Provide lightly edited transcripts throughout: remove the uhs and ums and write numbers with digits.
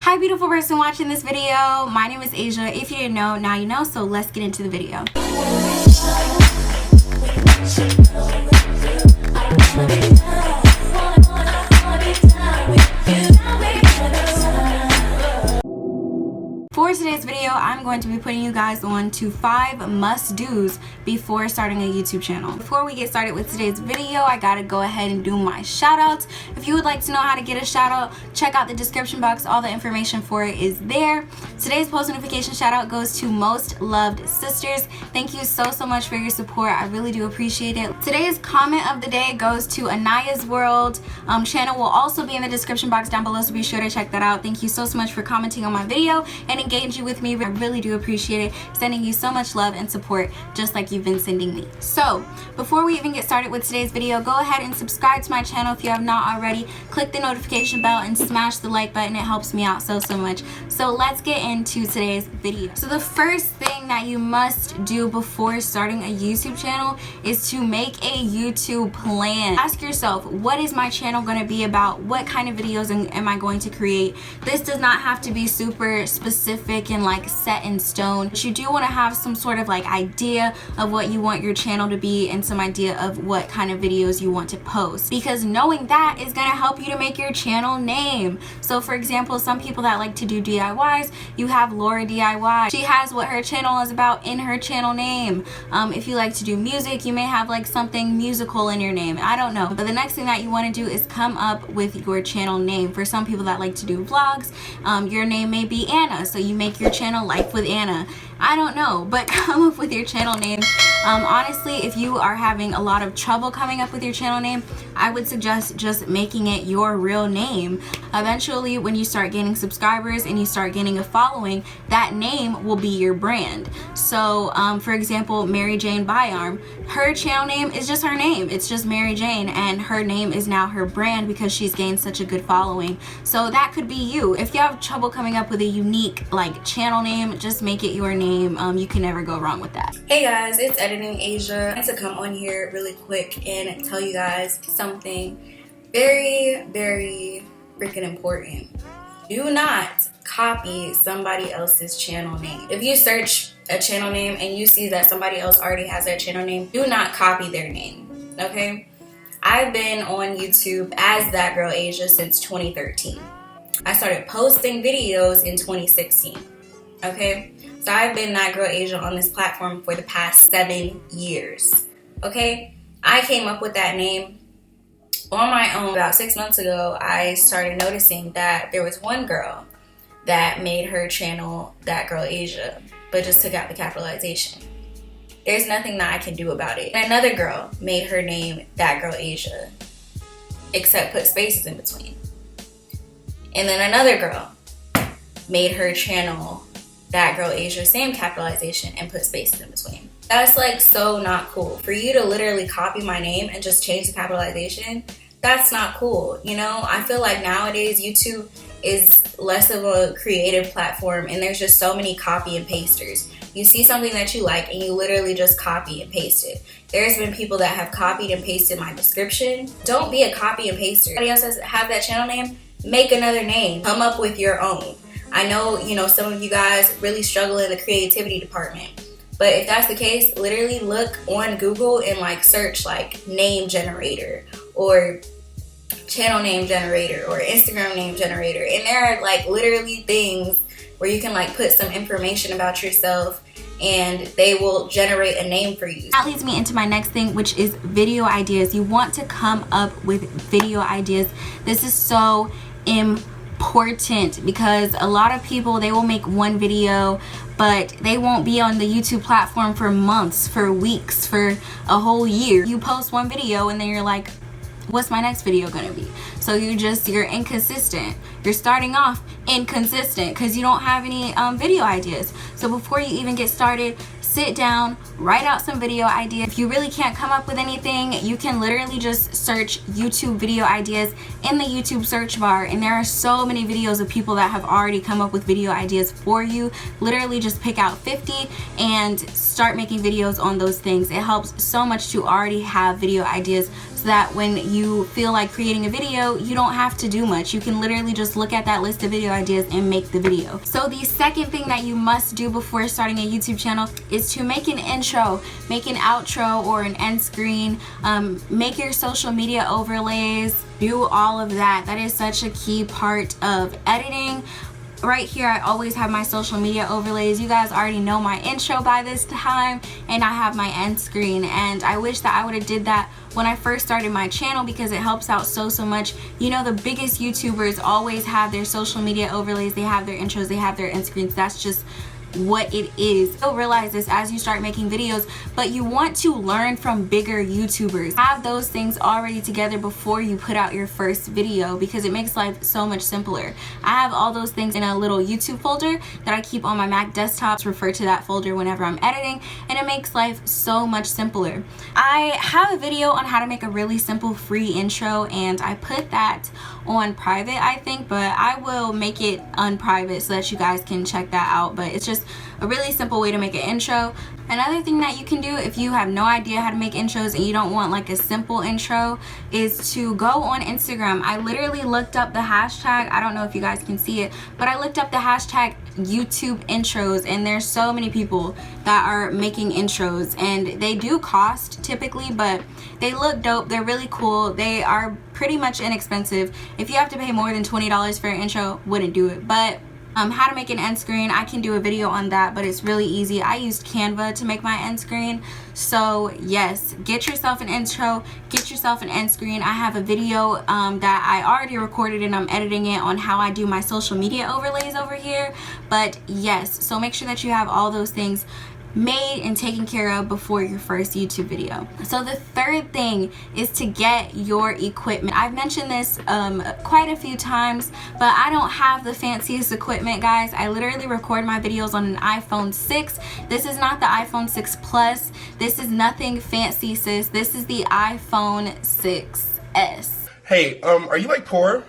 Hi beautiful person watching this video, my name is Asia. If you didn't know, now you know, so let's get into the video. For today's video, I'm going to be putting you guys on to 5 must-dos before starting a YouTube channel. Before we get started with today's video, I gotta go ahead and do my shoutouts. If you would like to know how to get a shoutout, check out the description box. All the information for it is there. Today's post notification shoutout goes to Most Loved Sisters. Thank you so much for your support. I really do appreciate it. Today's comment of the day goes to Anaya's World. Channel will also be in the description box down below, so be sure to check that out. Thank you so much for commenting on my video and engaging with me. I really do appreciate it. Sending you so much love and support, just like you've been sending me. So before we even get started with today's video, go ahead and subscribe to my channel if you have not already. Click the notification bell and smash the like button. It helps me out so much. So let's get into today's video. So the first thing that you must do before starting a YouTube channel is to make a YouTube plan. Ask yourself, what is my channel going to be about? What kind of videos am I going to create? This does not have to be super specific and like set in stone, but you do want to have some sort of like idea of what you want your channel to be and some idea of what kind of videos you want to post, because knowing that is going to help you to make your channel name. So for example, some people that like to do DIYs, you have Laura DIY. She has what her channel is about in her channel name. If you like to do music, you may have like something musical in your name. I don't know, but the next thing that you want to do is come up with your channel name. For some people that like to do vlogs, your name may be Anna, so you make your channel Life with Anna. I don't know, but come up with your channel name. Honestly, if you are having a lot of trouble coming up with your channel name, I would suggest just making it your real name. Eventually, when you start gaining subscribers and you start gaining a following, that name will be your brand. So for example, Mary Jane Byarm, her channel name is just her name. It's just Mary Jane, and her name is now her brand because she's gained such a good following. So that could be you. If you have trouble coming up with a unique like channel name, just make it your name. You can never go wrong with that. Hey guys, it's Editing Asia. I wanted to come on here really quick and tell you guys something very freaking important. Do not copy somebody else's channel name. If you search a channel name and you see that somebody else already has their channel name, do not copy their name, okay? I've been on YouTube as ThatGirlAsia since 2013. I started posting videos in 2016, okay? So I've been ThatGirlAsia on this platform for the past 7 years, okay? I came up with that name on my own. About 6 months ago, I started noticing that there was one girl that made her channel ThatGirlAsia, but just took out the capitalization. There's nothing that I can do about it. And another girl made her name ThatGirlAsia, except put spaces in between. And then another girl made her channel ThatGirlAsia, same capitalization, and put spaces in between. That's like so not cool. For you to literally copy my name and just change the capitalization, that's not cool. You know, I feel like nowadays YouTube is less of a creative platform, and there's just so many copy and pasters. You see something that you like and you literally just copy and paste it. There's been people that have copied and pasted my description. Don't be a copy and paster. Somebody else has have that channel name, make another name. Come up with your own. I know, you know, some of you guys really struggle in the creativity department, but if that's the case, literally look on Google and like search like name generator or channel name generator or Instagram name generator, and there are like literally things where you can like put some information about yourself and they will generate a name for you. That leads me into my next thing, which is video ideas. You want to come up with video ideas. This is so important because a lot of people, they will make one video but they won't be on the YouTube platform for months, for weeks, for a whole year. You post one video and then you're like, what's my next video gonna be? So you're inconsistent. You're starting off inconsistent because you don't have any video ideas. So before you even get started, sit down, write out some video ideas. If you really can't come up with anything, you can literally just search YouTube video ideas in the YouTube search bar, and there are so many videos of people that have already come up with video ideas for you. Literally just pick out 50 and start making videos on those things. It helps so much to already have video ideas so so that when you feel like creating a video, you don't have to do much. You can literally just look at that list of video ideas and make the video. So the second thing that you must do before starting a YouTube channel is to make an intro, make an outro or an end screen, make your social media overlays, do all of that. That is such a key part of editing. Right here I always have my social media overlays. You guys already know my intro by this time, and I have my end screen, and I wish that I would have did that when I first started my channel because it helps out so much. You know, the biggest YouTubers always have their social media overlays, they have their intros, they have their end screens. That's just what it is. You'll realize this as you start making videos, but you want to learn from bigger YouTubers. Have those things already together before you put out your first video because it makes life so much simpler. I have all those things in a little YouTube folder that I keep on my Mac desktop. Refer to that folder whenever I'm editing, and it makes life so much simpler. I have a video on how to make a really simple free intro, and I put that on private, I think, but I will make it unprivate so that you guys can check that out. But it's just a really simple way to make an intro. Another thing that you can do if you have no idea how to make intros and you don't want like a simple intro is to go on Instagram. I literally looked up the hashtag, I don't know if you guys can see it, but I looked up the hashtag YouTube intros, and there's so many people that are making intros, and they do cost typically, but they look dope, they're really cool, they are pretty much inexpensive. If you have to pay more than $20 for an intro, wouldn't do it. But how to make an end screen, I can do a video on that, but it's really easy. I used Canva to make my end screen. So yes, get yourself an intro, get yourself an end screen. I have a video that I already recorded, and I'm editing it on how I do my social media overlays over here. But yes, so make sure that you have all those things made and taken care of before your first YouTube video. So the third thing is to get your equipment. I've mentioned this quite a few times, but I don't have the fanciest equipment, guys. I literally record my videos on an iPhone 6. This is not the iPhone 6 Plus. This is nothing fancy, sis. This is the iPhone 6s. Hey, are you like poor?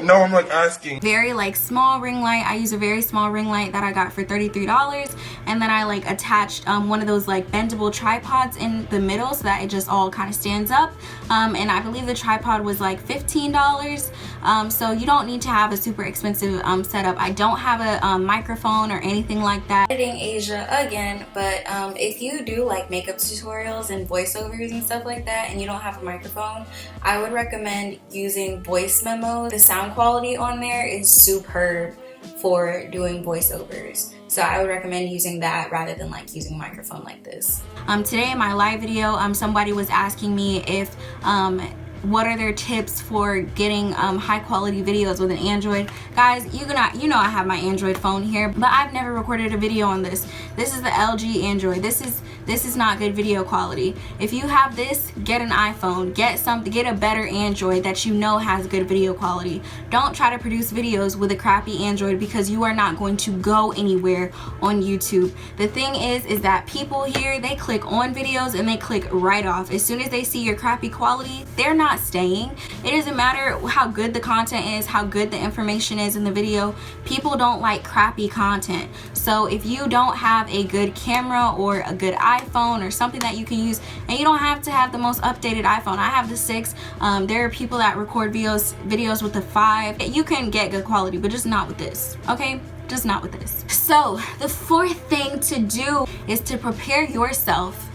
No, I'm like asking. Very like small ring light. I use a very small ring light that I got for $33, and then I like attached one of those like bendable tripods in the middle so that it just all kind of stands up, and I believe the tripod was like $15. So you don't need to have a super expensive setup. I don't have a microphone or anything like that. Editing Asia again, but if you do like makeup tutorials and voiceovers and stuff like that and you don't have a microphone, I would recommend using voice memos. The sound quality on there is superb for doing voiceovers, so I would recommend using that rather than like using a microphone like this. Today in my live video, somebody was asking me if what are their tips for getting high quality videos with an Android. Guys, you know I have my Android phone here, but I've never recorded a video on this. This is the LG Android. This is not good video quality. If you have this, get an iPhone, get a better Android that you know has good video quality. Don't try to produce videos with a crappy Android because you are not going to go anywhere on YouTube. The thing is that people here, they click on videos and they click right off. As soon as they see your crappy quality, they're not staying. It doesn't matter how good the content is, how good the information is in the video. People don't like crappy content. So if you don't have a good camera or a good iPhone or something that you can use, and you don't have to have the most updated iPhone. I have the 6. There are people that record videos with the 5. You can get good quality, but just not with this, okay? Just not with this. So the fourth thing to do is to prepare yourself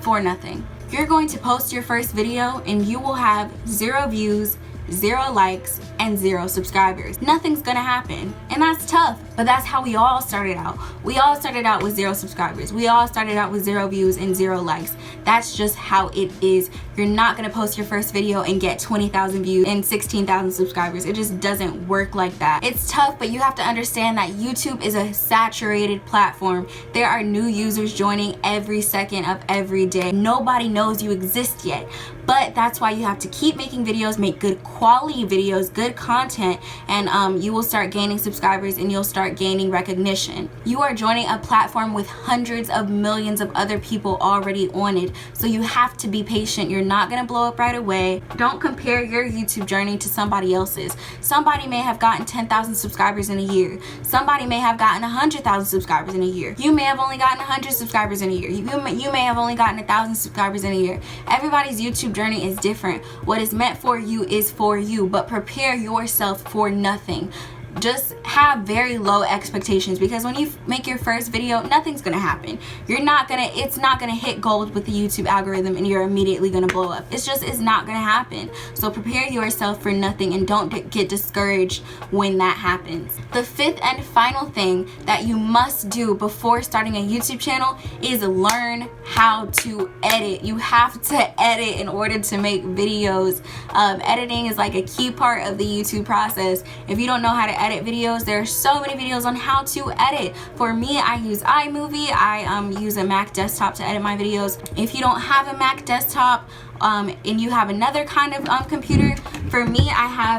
for nothing. You're going to post your first video and you will have 0 views, 0 likes, and 0 subscribers. Nothing's gonna happen, and that's tough, but that's how we all started out. We all started out with 0 subscribers. We all started out with 0 views and 0 likes. That's just how it is. You're not gonna post your first video and get 20,000 views and 16,000 subscribers. It just doesn't work like that. It's tough, but you have to understand that YouTube is a saturated platform. There are new users joining every second of every day. Nobody knows you exist yet, but that's why you have to keep making videos, make good quality videos, good content, and you will start gaining subscribers and you'll start gaining recognition. You are joining a platform with hundreds of millions of other people already on it, so you have to be patient. You're not gonna blow up right away. Don't compare your YouTube journey to somebody else's. Somebody may have gotten 10,000 subscribers in a year. Somebody may have gotten 100,000 subscribers in a year. You may have only gotten 100 subscribers in a year. You may have only gotten 1,000 subscribers in a year. Everybody's YouTube journey is different. What is meant for you is for you, but prepare yourself for nothing. Just have very low expectations, because when you make your first video, nothing's gonna happen. It's not gonna hit gold with the YouTube algorithm and you're immediately gonna blow up. It's not gonna happen. So prepare yourself for nothing and don't get discouraged when that happens. The fifth and final thing that you must do before starting a YouTube channel is learn how to edit. You have to edit in order to make videos. Editing is like a key part of the YouTube process. If you don't know how to edit videos, there are so many videos on how to edit. For me, I use iMovie. I use a Mac desktop to edit my videos. If you don't have a Mac desktop and you have another kind of computer, for me,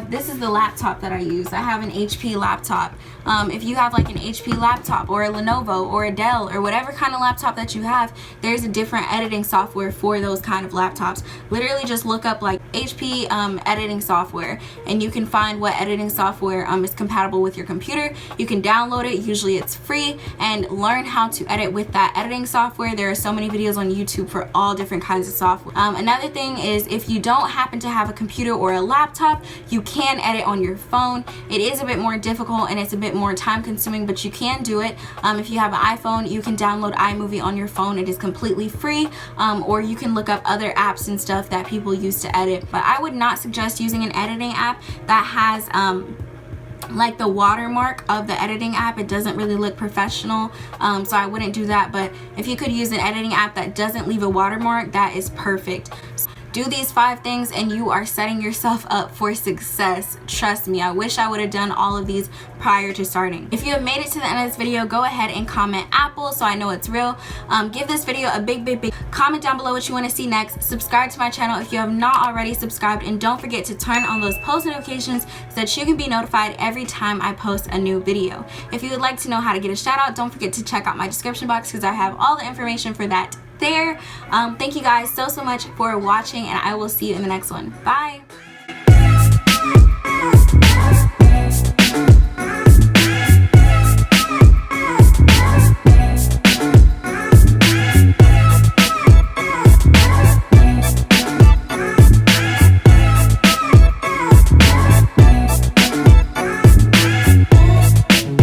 this is the laptop that I use. I have an HP laptop. If you have like an HP laptop or a Lenovo or a Dell or whatever kind of laptop that you have, there's a different editing software for those kind of laptops. Literally just look up like HP editing software and you can find what editing software is compatible with your computer. You can download it, usually it's free, and learn how to edit with that editing software. There are so many videos on YouTube for all different kinds of software. Another thing is, if you don't happen to have a computer or a laptop, you can edit on your phone. It is a bit more difficult and it's a bit more time consuming, but you can do it. If you have an iPhone, you can download iMovie on your phone. It is completely free, or you can look up other apps and stuff that people use to edit. But I would not suggest using an editing app that has like the watermark of the editing app. It doesn't really look professional, so I wouldn't do that. But if you could use an editing app that doesn't leave a watermark, that is perfect. Do these 5 things and you are setting yourself up for success. Trust me, I wish I would have done all of these prior to starting. If you have made it to the end of this video, go ahead and comment Apple so I know it's real. Give this video a big comment down below what you want to see next. Subscribe to my channel if you have not already subscribed, and don't forget to turn on those post notifications so that you can be notified every time I post a new video. If you would like to know how to get a shout out, don't forget to check out my description box because I have all the information for that there. Thank you guys so much for watching, and I will see you in the next one. Bye.